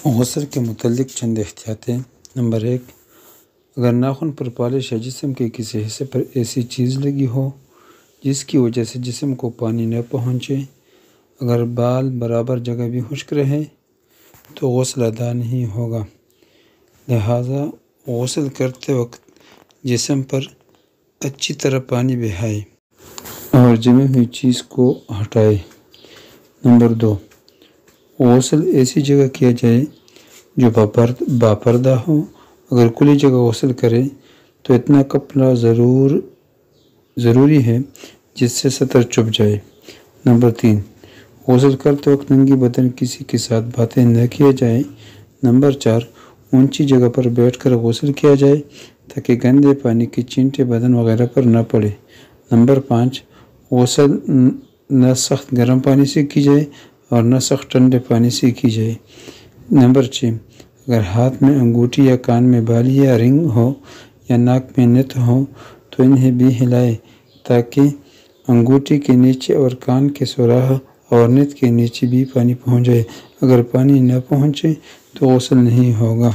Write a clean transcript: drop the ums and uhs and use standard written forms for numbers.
غسل کے متعلق چند احتیاطیں۔ نمبر 1، اگر ناخن پر پالش یا جسم کے کسی حصے پر ایسی چیز لگی ہو جس کی وجہ سے جسم کو پانی نہ پہنچے، اگر بال برابر جگہ بھی خشک رہے تو غسل ادا نہیں ہوگا۔ لہٰذا غسل کرتے وقت جسم پر اچھی طرح پانی بہائے اور جمی ہوئی چیز کو ہٹائے۔ نمبر 2، غسل ایسی جگہ کیا جائے جو باپردہ ہو۔ اگر کھلی جگہ غسل کرے تو اتنا کپڑا ضروری ہے جس سے سطر چھپ جائے۔ نمبر 3، غسل کرتے وقت ننگی بدن کسی کے ساتھ باتیں نہ کیا جائے۔ نمبر 4، اونچی جگہ پر بیٹھ کر غسل کیا جائے تاکہ گندے پانی کے چینٹے بدن وغیرہ پر نہ پڑے۔ نمبر 5، غسل نہ سخت گرم پانی سے کی جائے اور نہ سخت ٹھنڈے پانی سے کی جائے۔ نمبر 6، اگر ہاتھ میں انگوٹھی یا کان میں بالی یا رنگ ہو یا ناک میں نت ہو تو انہیں بھی ہلائے تاکہ انگوٹھی کے نیچے اور کان کے سوراخ اور نت کے نیچے بھی پانی پہنچ جائے۔ اگر پانی نہ پہنچے تو غسل نہیں ہوگا۔